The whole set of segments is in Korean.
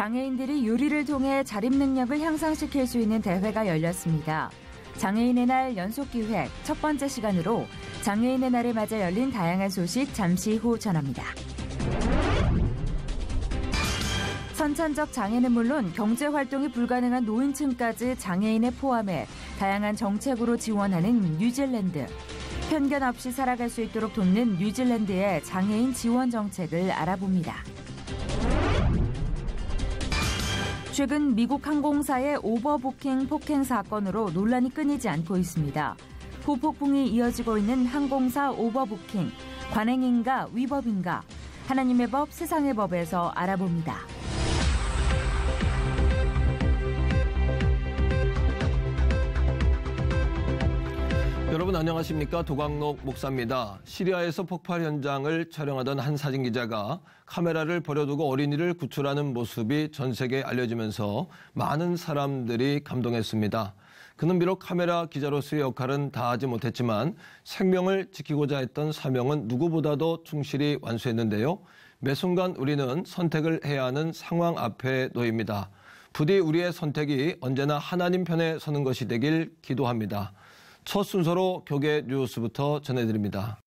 장애인들이 요리를 통해 자립 능력을 향상시킬 수 있는 대회가 열렸습니다. 장애인의 날 연속기획 첫 번째 시간으로 장애인의 날을 맞아 열린 다양한 소식 잠시 후 전합니다. 선천적 장애는 물론 경제활동이 불가능한 노인층까지 장애인에 포함해 다양한 정책으로 지원하는 뉴질랜드. 편견 없이 살아갈 수 있도록 돕는 뉴질랜드의 장애인 지원 정책을 알아봅니다. 최근 미국 항공사의 오버부킹 폭행 사건으로 논란이 끊이지 않고 있습니다. 후폭풍이 이어지고 있는 항공사 오버부킹, 관행인가 위법인가? 하나님의 법, 세상의 법에서 알아봅니다. 여러분 안녕하십니까? 도광록 목사입니다. 시리아에서 폭발 현장을 촬영하던 한 사진기자가 카메라를 버려두고 어린이를 구출하는 모습이 전 세계에 알려지면서 많은 사람들이 감동했습니다. 그는 비록 카메라 기자로서의 역할은 다하지 못했지만 생명을 지키고자 했던 사명은 누구보다도 충실히 완수했는데요. 매 순간 우리는 선택을 해야 하는 상황 앞에 놓입니다. 부디 우리의 선택이 언제나 하나님 편에 서는 것이 되길 기도합니다. 첫 순서로 교계 뉴스부터 전해드립니다.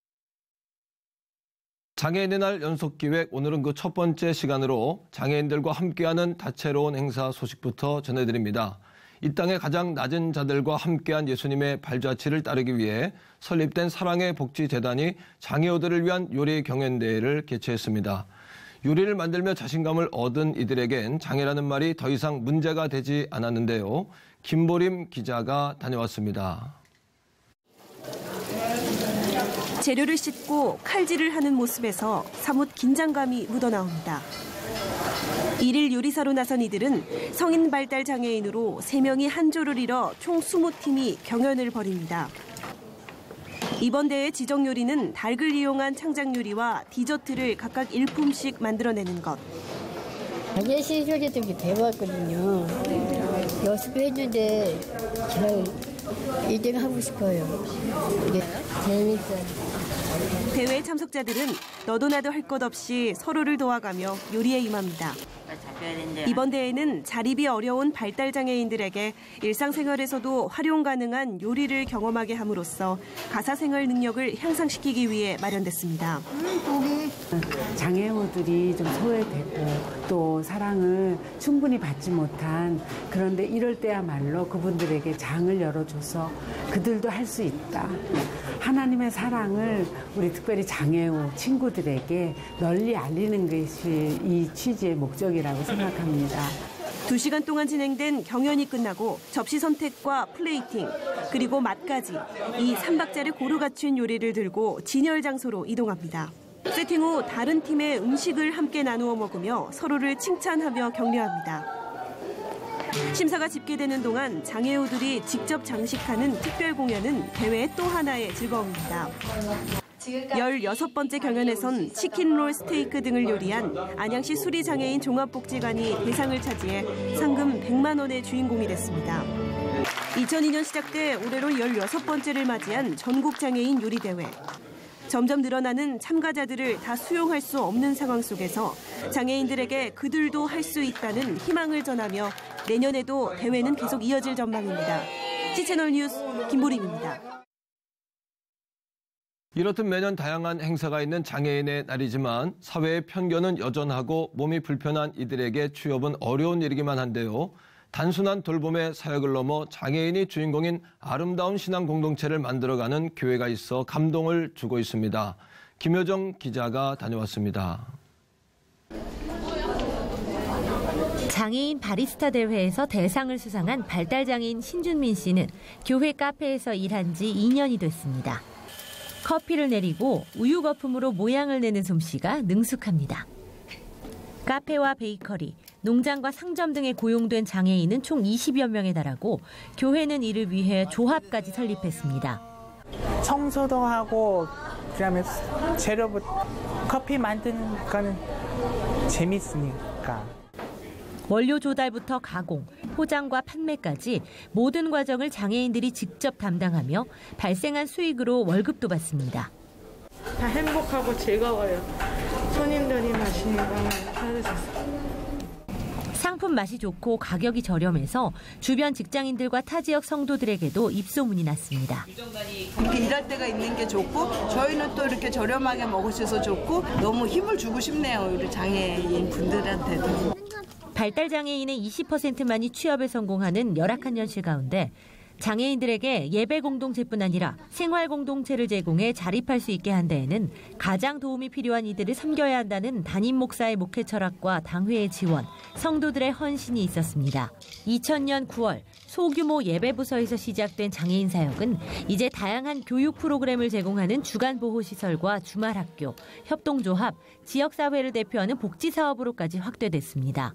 장애인의 날 연속기획 오늘은 그 첫 번째 시간으로 장애인들과 함께하는 다채로운 행사 소식부터 전해드립니다. 이 땅의 가장 낮은 자들과 함께한 예수님의 발자취를 따르기 위해 설립된 사랑의 복지재단이 장애우들을 위한 요리 경연대회를 개최했습니다. 요리를 만들며 자신감을 얻은 이들에겐 장애라는 말이 더 이상 문제가 되지 않았는데요. 김보림 기자가 다녀왔습니다. 재료를 씻고 칼질을 하는 모습에서 사뭇 긴장감이 묻어나옵니다. 일일 요리사로 나선 이들은 성인 발달 장애인으로 3명이 한 조를 이뤄 총 20팀이 경연을 벌입니다. 이번 대회 지정 요리는 닭을 이용한 창작 요리와 디저트를 각각 일품씩 만들어내는 것. 예시 요리 좀 배웠거든요. 연습했는데 잘 1등 하고 싶어요. 재밌어요. 대회 참석자들은 너도 나도 할 것 없이 서로를 도와가며 요리에 임합니다. 이번 대회는 자립이 어려운 발달장애인들에게 일상생활에서도 활용 가능한 요리를 경험하게 함으로써 가사생활 능력을 향상시키기 위해 마련됐습니다. 장애우들이 좀 소외되고 또 사랑을 충분히 받지 못한, 그런데 이럴 때야말로 그분들에게 장을 열어줘서 그들도 할 수 있다. 하나님의 사랑을 우리 특별히 장애우 친구들에게 널리 알리는 것이 이 취지의 목적이라고 생각합니다. 2시간 동안 진행된 경연이 끝나고 접시 선택과 플레이팅, 그리고 맛까지 이 3박자를 고루 갖춘 요리를 들고 진열 장소로 이동합니다. 세팅 후 다른 팀의 음식을 함께 나누어 먹으며 서로를 칭찬하며 격려합니다. 심사가 집계되는 동안 장애우들이 직접 장식하는 특별 공연은 대회의 또 하나의 즐거움입니다. 16번째 경연에선 치킨롤, 스테이크 등을 요리한 안양시 수리장애인 종합복지관이 대상을 차지해 상금 100만 원의 주인공이 됐습니다. 2002년 시작돼 올해로 16번째를 맞이한 전국장애인 요리대회. 점점 늘어나는 참가자들을 다 수용할 수 없는 상황 속에서 장애인들에게 그들도 할 수 있다는 희망을 전하며 내년에도 대회는 계속 이어질 전망입니다. C채널 뉴스 김보림입니다. 이렇듯 매년 다양한 행사가 있는 장애인의 날이지만 사회의 편견은 여전하고 몸이 불편한 이들에게 취업은 어려운 일이기만 한데요. 단순한 돌봄의 사역을 넘어 장애인이 주인공인 아름다운 신앙 공동체를 만들어가는 교회가 있어 감동을 주고 있습니다. 김효정 기자가 다녀왔습니다. 장애인 바리스타 대회에서 대상을 수상한 발달장애인 신준민 씨는 교회 카페에서 일한 지 2년이 됐습니다. 커피를 내리고 우유 거품으로 모양을 내는 솜씨가 능숙합니다. 카페와 베이커리, 농장과 상점 등에 고용된 장애인은 총 20여 명에 달하고 교회는 이를 위해 조합까지 설립했습니다. 청소도 하고 그다음에 재료부터 커피 만드는 거는 재밌으니까. 원료 조달부터 가공, 포장과 판매까지 모든 과정을 장애인들이 직접 담당하며 발생한 수익으로 월급도 받습니다. 다 행복하고 즐거워요. 손님들이 맛있는 거 찾으셔서. 상품 맛이 좋고 가격이 저렴해서 주변 직장인들과 타 지역 성도들에게도 입소문이 났습니다. 이렇게 일할 때가 있는 게 좋고 저희는 또 이렇게 저렴하게 먹으셔서 좋고 너무 힘을 주고 싶네요. 우리 장애인 분들한테도. 발달장애인의 20%만이 취업에 성공하는 열악한 현실 가운데 장애인들에게 예배 공동체뿐 아니라 생활 공동체를 제공해 자립할 수 있게 한 데에는 가장 도움이 필요한 이들을 섬겨야 한다는 담임 목사의 목회 철학과 당회의 지원, 성도들의 헌신이 있었습니다. 2000년 9월 소규모 예배부서에서 시작된 장애인 사역은 이제 다양한 교육 프로그램을 제공하는 주간보호시설과 주말학교, 협동조합, 지역사회를 대표하는 복지사업으로까지 확대됐습니다.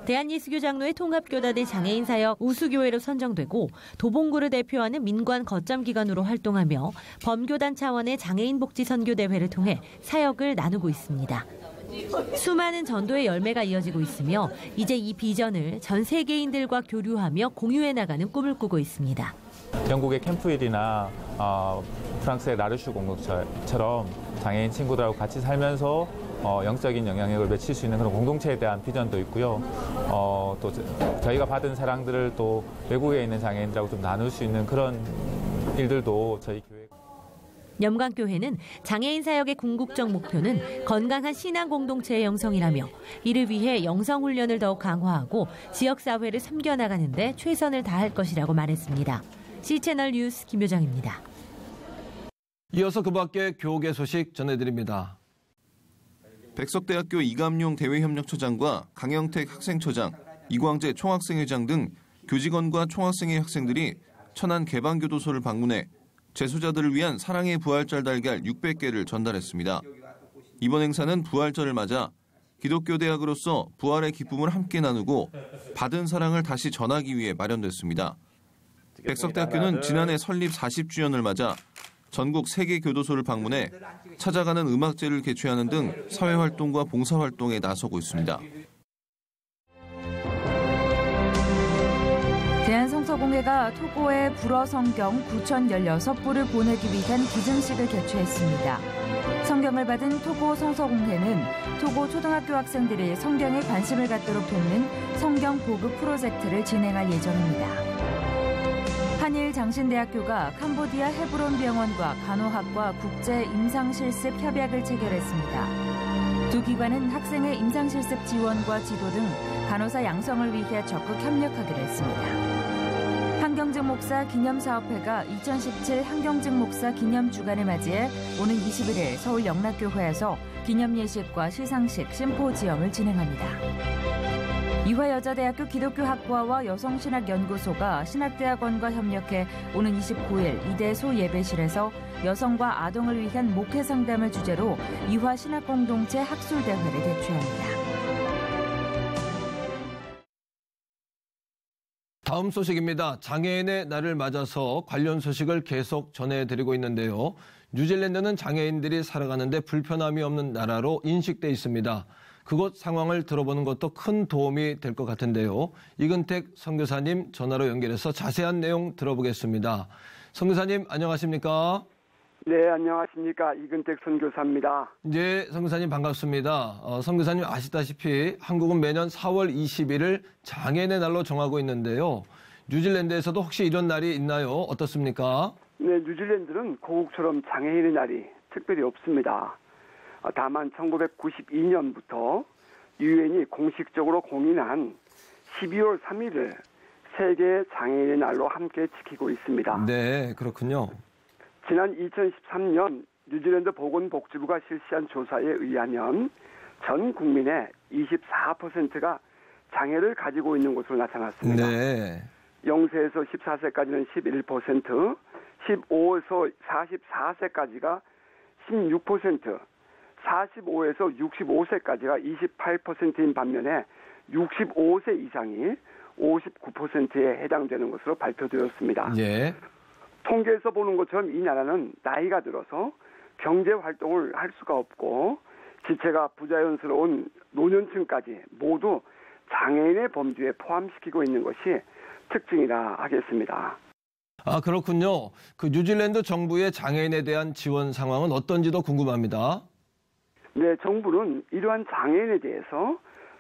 대한예수교장로회 통합교단의 장애인 사역 우수교회로 선정되고 도봉구를 대표하는 민관 거점기관으로 활동하며 범교단 차원의 장애인 복지 선교대회를 통해 사역을 나누고 있습니다. 수많은 전도의 열매가 이어지고 있으며 이제 이 비전을 전 세계인들과 교류하며 공유해 나가는 꿈을 꾸고 있습니다. 영국의 캠프힐이나 프랑스의 라르슈 공동체처럼 장애인 친구들하고 같이 살면서 영적인 영향력을 미칠 수 있는 그런 공동체에 대한 비전도 있고요. 또 저희가 받은 사랑들을 또 외국에 있는 장애인들하고 좀 나눌 수 있는 그런 일들도 저희 교회. 염강교회는 장애인 사역의 궁극적 목표는 건강한 신앙 공동체의 형성이라며 이를 위해 영성훈련을 더욱 강화하고 지역사회를 섬겨나가는 데 최선을 다할 것이라고 말했습니다. C채널 뉴스 김효정입니다. 이어서 그 밖의 교계 소식 전해드립니다. 백석대학교 이감용 대외협력처장과 강영택 학생처장, 이광재 총학생회장 등 교직원과 총학생회 학생들이 천안 개방교도소를 방문해 재소자들을 위한 사랑의 부활절 달걀 600개를 전달했습니다. 이번 행사는 부활절을 맞아 기독교 대학으로서 부활의 기쁨을 함께 나누고 받은 사랑을 다시 전하기 위해 마련됐습니다. 백석대학교는 지난해 설립 40주년을 맞아 전국 3개 교도소를 방문해 찾아가는 음악제를 개최하는 등 사회활동과 봉사활동에 나서고 있습니다. 대한성서공회가 토고의 불어 성경 9,016부를 보내기 위한 기증식을 개최했습니다. 성경을 받은 토고 성서공회는 토고 초등학교 학생들이 성경에 관심을 갖도록 돕는 성경 보급 프로젝트를 진행할 예정입니다. 한일 장신대학교가 캄보디아 헤브론 병원과 간호학과 국제 임상실습 협약을 체결했습니다. 두 기관은 학생의 임상실습 지원과 지도 등 간호사 양성을 위해 적극 협력하기로 했습니다. 한경직 목사 기념사업회가 2017 한경직 목사 기념주간을 맞이해 오는 21일 서울 영락교회에서 기념예식과 시상식, 심포지엄을 진행합니다. 이화여자대학교 기독교학과와 여성신학연구소가 신학대학원과 협력해 오는 29일 이대소 예배실에서 여성과 아동을 위한 목회 상담을 주제로 이화신학공동체 학술대회를 개최합니다. 다음 소식입니다. 장애인의 날을 맞아서 관련 소식을 계속 전해드리고 있는데요. 뉴질랜드는 장애인들이 살아가는데 불편함이 없는 나라로 인식돼 있습니다. 그곳 상황을 들어보는 것도 큰 도움이 될 것 같은데요. 이근택 선교사님 전화로 연결해서 자세한 내용 들어보겠습니다. 선교사님 안녕하십니까? 네, 안녕하십니까. 이근택 선교사입니다. 네, 선교사님 반갑습니다. 선교사님 아시다시피 한국은 매년 4월 21일을 장애인의 날로 정하고 있는데요. 뉴질랜드에서도 혹시 이런 날이 있나요? 어떻습니까? 네, 뉴질랜드는 고국처럼 장애인의 날이 특별히 없습니다. 다만 1992년부터 유엔이 공식적으로 공인한 12월 3일을 세계 장애인의 날로 함께 지키고 있습니다. 네, 그렇군요. 지난 2013년 뉴질랜드 보건복지부가 실시한 조사에 의하면 전 국민의 24%가 장애를 가지고 있는 것으로 나타났습니다. 네. 0세에서 14세까지는 11%, 15에서 44세까지가 16%, 45에서 65세까지가 28%인 반면에 65세 이상이 59%에 해당되는 것으로 발표되었습니다. 예. 통계에서 보는 것처럼 이 나라는 나이가 들어서 경제 활동을 할 수가 없고 지체가 부자연스러운 노년층까지 모두 장애인의 범주에 포함시키고 있는 것이 특징이라 하겠습니다. 아, 그렇군요. 그 뉴질랜드 정부의 장애인에 대한 지원 상황은 어떤지도 궁금합니다. 네, 정부는 이러한 장애인에 대해서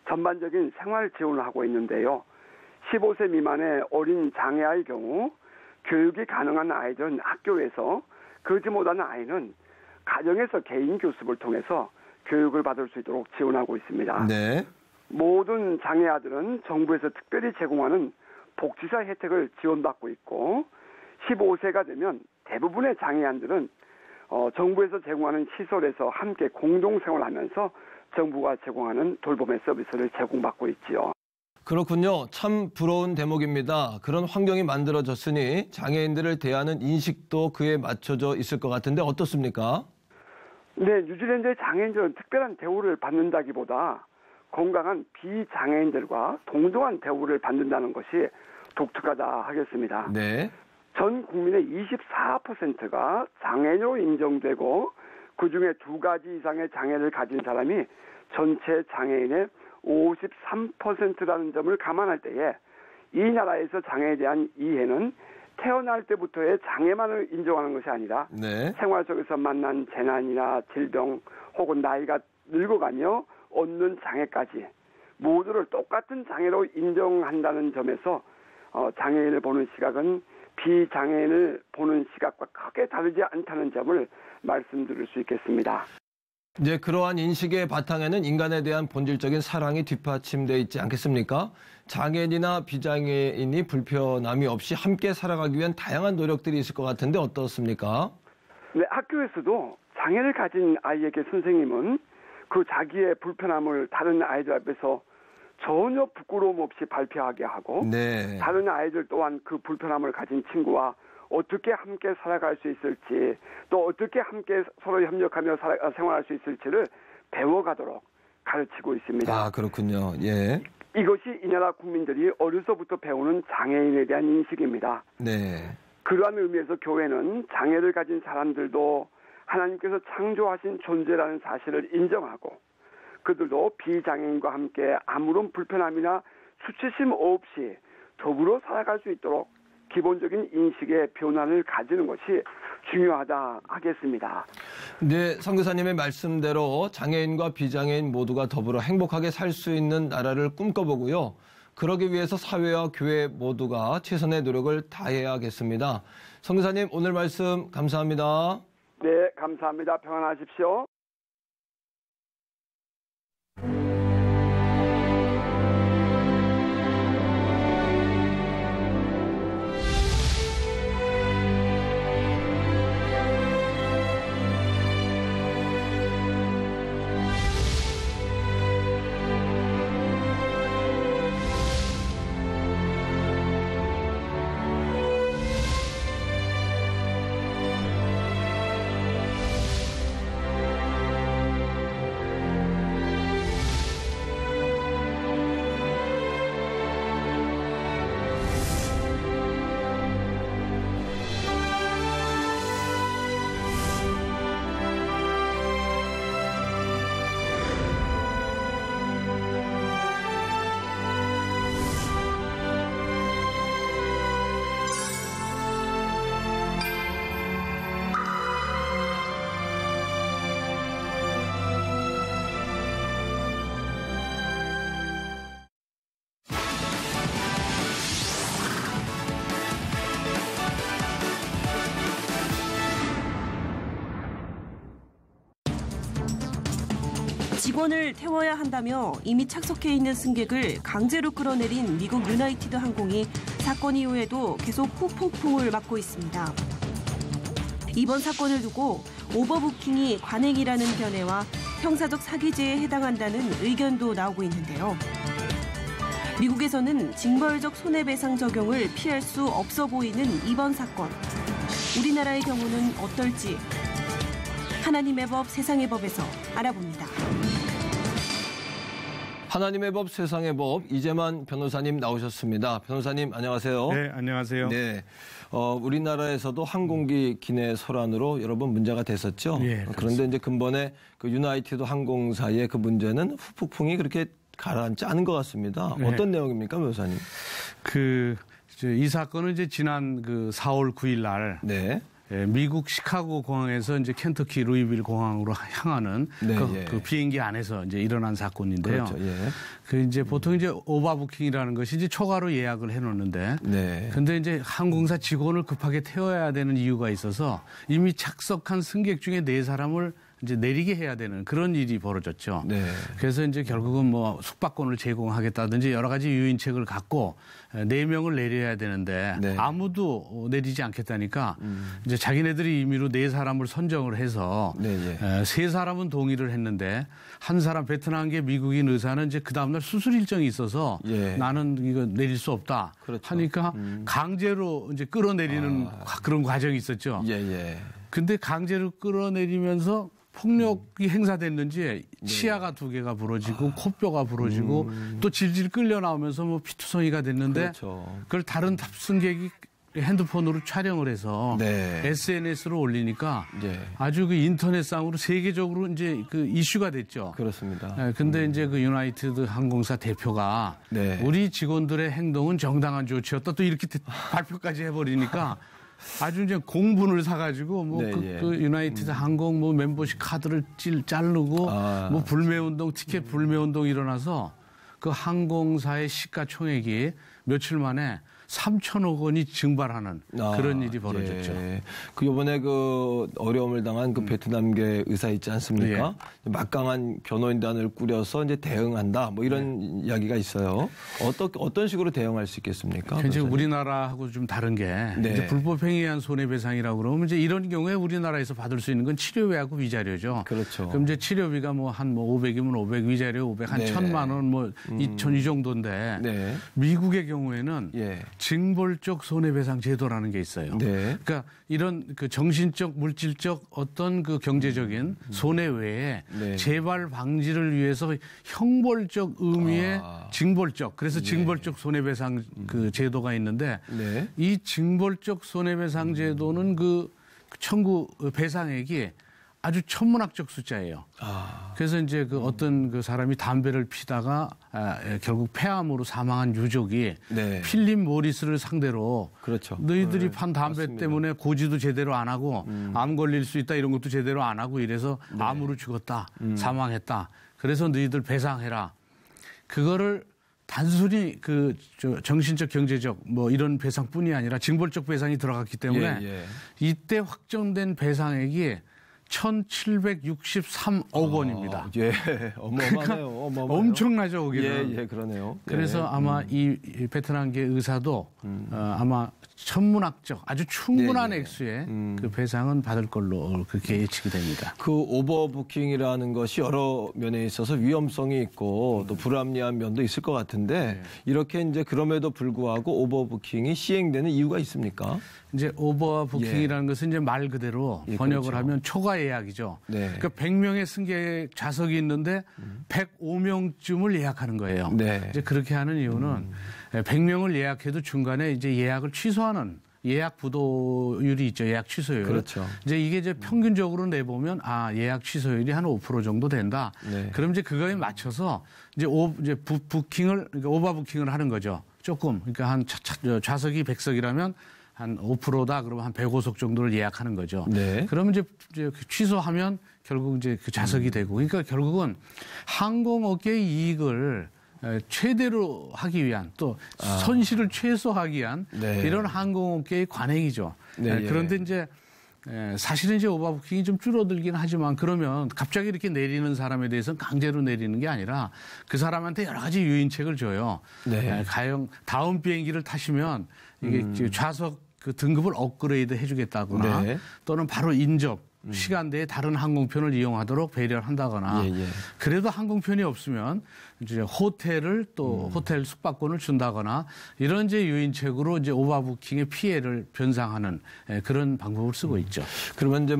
전반적인 생활 지원을 하고 있는데요. 15세 미만의 어린 장애아의 경우 교육이 가능한 아이들은 학교에서, 그러지 못하는 아이는 가정에서 개인 교습을 통해서 교육을 받을 수 있도록 지원하고 있습니다. 네. 모든 장애아들은 정부에서 특별히 제공하는 복지사 혜택을 지원받고 있고 15세가 되면 대부분의 장애인들은 정부에서 제공하는 시설에서 함께 공동생활하면서 정부가 제공하는 돌봄의 서비스를 제공받고 있지요. 그렇군요. 참 부러운 대목입니다. 그런 환경이 만들어졌으니 장애인들을 대하는 인식도 그에 맞춰져 있을 것 같은데 어떻습니까? 네, 뉴질랜드의 장애인들은 특별한 대우를 받는다기보다 건강한 비장애인들과 동등한 대우를 받는다는 것이 독특하다 하겠습니다. 네. 전 국민의 24%가 장애인으로 인정되고 그중에 2가지 이상의 장애를 가진 사람이 전체 장애인의 53%라는 점을 감안할 때에 이 나라에서 장애에 대한 이해는 태어날 때부터의 장애만을 인정하는 것이 아니라 네. 생활 속에서 만난 재난이나 질병 혹은 나이가 늙어가며 얻는 장애까지 모두를 똑같은 장애로 인정한다는 점에서 장애인을 보는 시각은 비장애인을 보는 시각과 크게 다르지 않다는 점을 말씀드릴 수 있겠습니다. 이제 그러한 인식의 바탕에는 인간에 대한 본질적인 사랑이 뒷받침되어 있지 않겠습니까? 장애인이나 비장애인이 불편함이 없이 함께 살아가기 위한 다양한 노력들이 있을 것 같은데 어떻습니까? 네, 학교에서도 장애를 가진 아이에게 선생님은 그 자기의 불편함을 다른 아이들 앞에서 전혀 부끄러움 없이 발표하게 하고 네. 다른 아이들 또한 그 불편함을 가진 친구와 어떻게 함께 살아갈 수 있을지 또 어떻게 함께 서로 협력하며 생활할 수 있을지를 배워가도록 가르치고 있습니다. 아, 그렇군요. 예. 이것이 이 나라 국민들이 어려서부터 배우는 장애인에 대한 인식입니다. 네. 그러한 의미에서 교회는 장애를 가진 사람들도 하나님께서 창조하신 존재라는 사실을 인정하고 그들도 비장애인과 함께 아무런 불편함이나 수치심 없이 더불어 살아갈 수 있도록 기본적인 인식의 변화를 가지는 것이 중요하다 하겠습니다. 네, 선교사님의 말씀대로 장애인과 비장애인 모두가 더불어 행복하게 살 수 있는 나라를 꿈꿔보고요. 그러기 위해서 사회와 교회 모두가 최선의 노력을 다해야겠습니다. 선교사님, 오늘 말씀 감사합니다. 네, 감사합니다. 평안하십시오. 직원을 태워야 한다며 이미 착석해 있는 승객을 강제로 끌어내린 미국 유나이티드 항공이 사건 이후에도 계속 후폭풍을 맞고 있습니다. 이번 사건을 두고 오버부킹이 관행이라는 견해와 형사적 사기죄에 해당한다는 의견도 나오고 있는데요. 미국에서는 징벌적 손해배상 적용을 피할 수 없어 보이는 이번 사건. 우리나라의 경우는 어떨지 하나님의 법, 세상의 법에서 알아봅니다. 하나님의 법, 세상의 법, 이재만 변호사님 나오셨습니다. 변호사님 안녕하세요. 네, 안녕하세요. 네, 우리나라에서도 항공기 기내 소란으로 여러 번 문제가 됐었죠. 네, 그런데 이제 근본에 그 유나이티드 항공사의 그 문제는 후폭풍이 그렇게 가라앉지 않은 것 같습니다. 네. 어떤 내용입니까, 변호사님? 이 사건은 이제 지난 4월 9일 날 네. 미국 시카고 공항에서 이제 켄터키 루이빌 공항으로 향하는 네, 그 비행기 안에서 이제 일어난 사건인데요. 그렇죠. 예. 그 이제 보통 이제 오버부킹이라는 것이 이제 초과로 예약을 해놓는데, 네. 근데 이제 항공사 직원을 급하게 태워야 되는 이유가 있어서 이미 착석한 승객 중에 4사람을 이제 내리게 해야 되는 그런 일이 벌어졌죠. 네. 그래서 이제 결국은 뭐 숙박권을 제공하겠다든지 여러 가지 유인책을 갖고 4명을 내려야 되는데 네. 아무도 내리지 않겠다니까 이제 자기네들이 임의로 4사람을 선정을 해서 네, 3사람은 동의를 했는데 한 사람 베트남계 미국인 의사는 이제 그 다음날 수술 일정이 있어서 예. 나는 이거 내릴 수 없다 그렇죠. 하니까 강제로 이제 끌어내리는 그런 과정이 있었죠. 예. 근데 강제로 끌어내리면서 폭력이 행사됐는지 치아가 2개가 부러지고 코뼈가 부러지고 또 질질 끌려 나오면서 뭐 피투성이가 됐는데 그렇죠. 그걸 다른 탑승객이 핸드폰으로 촬영을 해서 네. SNS로 올리니까 예. 아주 그 인터넷상으로 세계적으로 이제 그 이슈가 됐죠. 그렇습니다. 근데 이제 그 유나이티드 항공사 대표가 네. 우리 직원들의 행동은 정당한 조치였다 또 이렇게 발표까지 해버리니까 아주 이제 공분을 사가지고 뭐 그 유나이티드 항공 뭐 멤버십 카드를 자르고 뭐 불매운동 티켓 불매운동 일어나서 그 항공사의 시가총액이 며칠 만에 3천억 원이 증발하는 그런 일이 벌어졌죠. 예. 그 이번에 그 어려움을 당한 그 베트남계 의사 있지 않습니까? 예. 막강한 변호인단을 꾸려서 이제 대응한다. 뭐 이런 이야기가 있어요. 어떤 식으로 대응할 수 있겠습니까? 이제 우리나라하고 좀 다른 게 이제 불법행위한 손해배상이라고 그러면 이제 이런 경우에 우리나라에서 받을 수 있는 건 치료비하고 위자료죠. 그렇죠. 그럼 이제 치료비가 뭐 한 뭐 500이면 500, 위자료 500, 한 1,000만 원, 뭐 2,000 이 정도인데 미국의 경우에는 징벌적 손해배상 제도라는 게 있어요. 그러니까 이런 그 정신적, 물질적 어떤 그 경제적인 손해 외에 재발 방지를 위해서 형벌적 의미의 징벌적, 그래서 징벌적 손해배상 그 제도가 있는데 이 징벌적 손해배상 제도는 그 청구 배상액이 아주 천문학적 숫자예요. 그래서 이제 그 어떤 그 사람이 담배를 피다가 결국 폐암으로 사망한 유족이 필립 모리스를 상대로 그렇죠. 너희들이 판 담배 때문에 고지도 제대로 안 하고 암 걸릴 수 있다 이런 것도 제대로 안 하고 이래서 암으로 죽었다. 사망했다. 그래서 너희들 배상해라. 그거를 단순히 그 정신적, 경제적 뭐 이런 배상뿐이 아니라 징벌적 배상이 들어갔기 때문에 이때 확정된 배상액이 1,763억 원입니다. 예, 어마어마해요. 그러니까 엄청나죠, 거기는. 예, 그러네요. 그래서 아마 이 베트남계 의사도 아마 천문학적 아주 충분한 액수의 그 배상은 받을 걸로 그렇게 예측이 됩니다. 그 오버부킹이라는 것이 여러 면에 있어서 위험성이 있고 또 불합리한 면도 있을 것 같은데 이렇게 이제 그럼에도 불구하고 오버부킹이 시행되는 이유가 있습명입니까? 이제 오버부킹이라는 것은 이제 말 그대로 번역을 하면 초과 예약이죠. 그러니까 100명의 승객 좌석이 있는데 105명쯤을 예약하는 거예요. 이제 그렇게 하는 이유는 100명을 예약해도 중간에 이제 예약을 취소하는 예약 부도율이 있죠. 예약 취소율. 그렇죠. 이제 이게 이제 평균적으로 내보면 예약 취소율이 한 5% 정도 된다. 그럼 이제 그거에 맞춰서 이제 부킹을 그러니까 오버부킹을 하는 거죠. 조금 그러니까 한 좌석이 100석이라면 한 5%다 그러면 한 105석 정도를 예약하는 거죠. 그러면 이제 취소하면 결국 이제 그 좌석이 되고 그러니까 결국은 항공업계의 이익을 최대로 하기 위한 또 손실을 최소화하기 위한 이런 항공업계의 관행이죠. 그런데 이제 사실은 이제 오버부킹이 좀 줄어들긴 하지만 그러면 갑자기 이렇게 내리는 사람에 대해서는 강제로 내리는 게 아니라 그 사람한테 여러 가지 유인책을 줘요. 가령 다음 비행기를 타시면 이게 좌석 그 등급을 업그레이드 해주겠다거나 또는 바로 인접 시간대에 다른 항공편을 이용하도록 배려를 한다거나 그래도 항공편이 없으면 이제 호텔을 또 호텔 숙박권을 준다거나 이런 이제 유인책으로 이제 오버부킹의 피해를 변상하는 그런 방법을 쓰고 있죠. 그러면 이제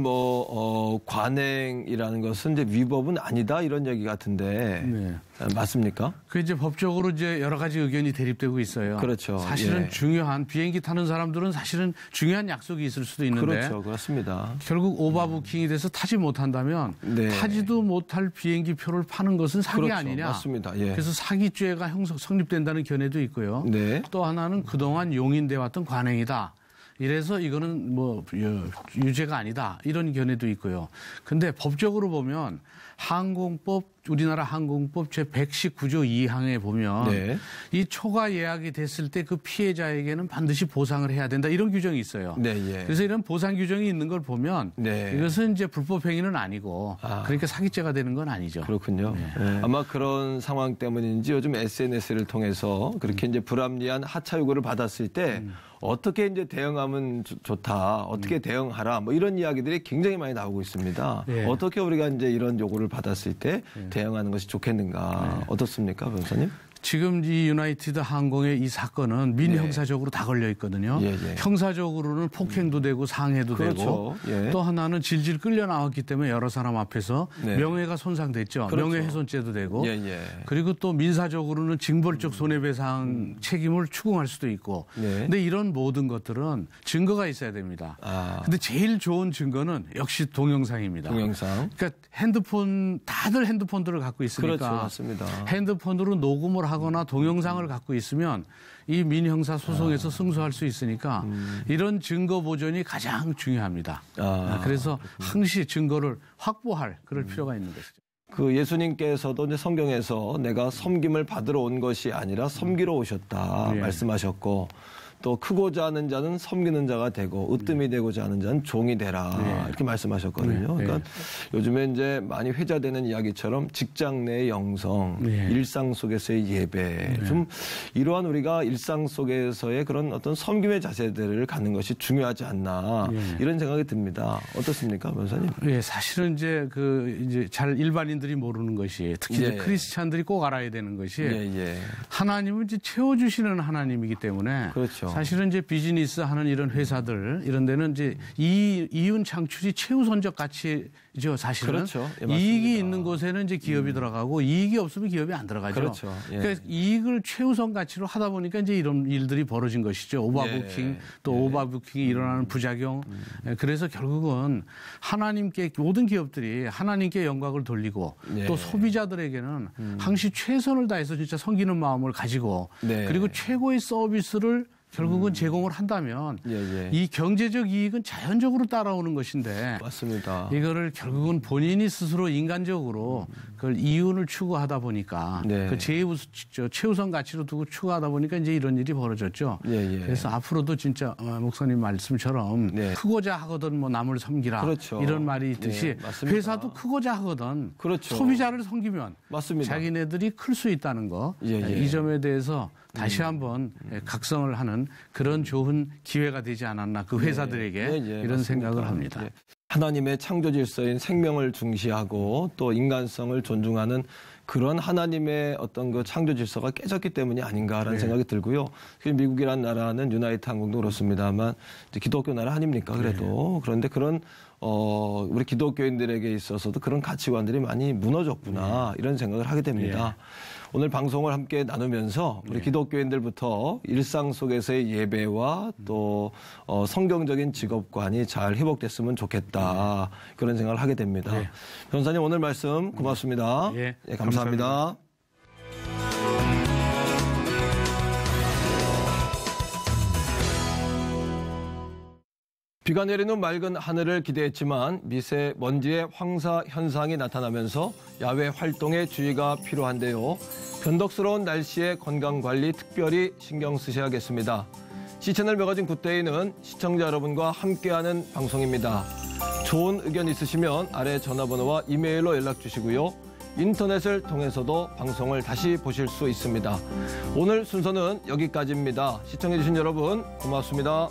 관행이라는 것은 이제 위법은 아니다 이런 얘기 같은데 맞습니까? 그 이제 법적으로 이제 여러 가지 의견이 대립되고 있어요. 그렇죠. 사실은 중요한 비행기 타는 사람들은 사실은 중요한 약속이 있을 수도 있는데 그렇죠. 그렇습니다. 결국 오버부킹이 돼서 타지 못한다면 타지도 못할 비행기 표를 파는 것은 사기 아니냐. 맞습니다. 그래서 사기죄가 성립된다는 견해도 있고요. 또 하나는 그동안 용인돼 왔던 관행이다. 이래서 이거는 뭐 유죄가 아니다 이런 견해도 있고요. 근데 법적으로 보면 우리나라 항공법 제 119조 2항에 보면 네. 이 초과 예약이 됐을 때 그 피해자에게는 반드시 보상을 해야 된다 이런 규정이 있어요. 네, 예. 그래서 이런 보상 규정이 있는 걸 보면 네. 이것은 이제 불법 행위는 아니고 그러니까 사기죄가 되는 건 아니죠. 그렇군요. 네. 아마 그런 상황 때문인지 요즘 SNS를 통해서 그렇게 이제 불합리한 하차 요구를 받았을 때 어떻게 이제 대응하면 좋다, 어떻게 대응하라, 뭐 이런 이야기들이 굉장히 많이 나오고 있습니다. 네. 어떻게 우리가 이제 이런 요구를 받았을 때 대응하는 것이 좋겠는가, 어떻습니까, 변호사님? 지금 이 유나이티드 항공의 이 사건은 민형사적으로 다 걸려 있거든요. 예, 예. 형사적으로는 폭행도 되고 상해도 그렇죠. 되고 예. 또 하나는 질질 끌려 나왔기 때문에 여러 사람 앞에서 네. 명예가 손상됐죠. 그렇죠. 명예훼손죄도 되고 예, 예. 그리고 또 민사적으로는 징벌적 손해배상 책임을 추궁할 수도 있고 네. 근데 이런 모든 것들은 증거가 있어야 됩니다. 근데 제일 좋은 증거는 역시 동영상입니다. 동영상. 그러니까 다들 핸드폰들을 갖고 있으니까 그렇죠. 맞습니다. 핸드폰으로 녹음을 하거나 동영상을 갖고 있으면 이 민형사 소송에서 승소할 수 있으니까 이런 증거 보존이 가장 중요합니다. 그래서 항시 증거를 확보할 그럴 필요가 있는 것이죠. 그 예수님께서도 이제 성경에서 내가 섬김을 받으러 온 것이 아니라 섬기러 오셨다 말씀하셨고 또 크고자 하는 자는 섬기는 자가 되고 으뜸이 되고자 하는 자는 종이 되라 이렇게 말씀하셨거든요. 그러니까 요즘에 이제 많이 회자되는 이야기처럼 직장 내의 영성, 일상 속에서의 예배, 좀 이러한 우리가 일상 속에서의 그런 어떤 섬김의 자세들을 갖는 것이 중요하지 않나 이런 생각이 듭니다. 어떻습니까, 변호사님? 예, 사실은 이제 이제 잘 일반인들이 모르는 것이 특히 이제 크리스찬들이 꼭 알아야 되는 것이 하나님은 이제 채워주시는 하나님이기 때문에 그렇죠. 사실은 이제 비즈니스 하는 이런 회사들 이런 데는 이제 이윤 창출이 최우선적 가치죠. 사실은 그렇죠. 예, 이익이 있는 곳에는 이제 기업이 들어가고 이익이 없으면 기업이 안 들어가죠. 그렇죠. 예. 그러니까 이익을 최우선 가치로 하다 보니까 이제 이런 일들이 벌어진 것이죠. 오버부킹 또 오버부킹이 일어나는 부작용. 그래서 결국은 하나님께 모든 기업들이 하나님께 영광을 돌리고 또 소비자들에게는 항시 최선을 다해서 진짜 섬기는 마음을 가지고 그리고 최고의 서비스를 결국은 제공을 한다면 이 경제적 이익은 자연적으로 따라오는 것인데 맞습니다. 이거를 결국은 본인이 스스로 인간적으로 그걸 이윤을 추구하다 보니까 그 최우선 가치로 두고 추구하다 보니까 이제 이런 일이 벌어졌죠. 그래서 앞으로도 진짜 목사님 말씀처럼 크고자 하거든 뭐 남을 섬기라 그렇죠. 이런 말이 있듯이 회사도 크고자 하거든 소비자를 섬기면 자기네들이 클 수 있다는 거 이 점에 대해서 다시 한번 각성을 하는 그런 좋은 기회가 되지 않았나 그 회사들에게 이런 맞습니다. 생각을 합니다. 하나님의 창조 질서인 생명을 중시하고 또 인간성을 존중하는 그런 하나님의 어떤 그 창조 질서가 깨졌기 때문이 아닌가라는 생각이 들고요. 미국이라는 나라는 유나이트 항공도 그렇습니다만 이제 기독교 나라 아닙니까? 그래도 그런데 그런 우리 기독교인들에게 있어서도 그런 가치관들이 많이 무너졌구나 이런 생각을 하게 됩니다. 오늘 방송을 함께 나누면서 우리 기독교인들부터 일상 속에서의 예배와 또 성경적인 직업관이 잘 회복됐으면 좋겠다 그런 생각을 하게 됩니다. 변호사님 오늘 말씀 고맙습니다. 감사합니다. 비가 내리는 맑은 하늘을 기대했지만 미세먼지의 황사 현상이 나타나면서 야외 활동에 주의가 필요한데요. 변덕스러운 날씨에 건강관리 특별히 신경 쓰셔야겠습니다. 시채널 매거진 굿데이는 시청자 여러분과 함께하는 방송입니다. 좋은 의견 있으시면 아래 전화번호와 이메일로 연락 주시고요. 인터넷을 통해서도 방송을 다시 보실 수 있습니다. 오늘 순서는 여기까지입니다. 시청해주신 여러분 고맙습니다.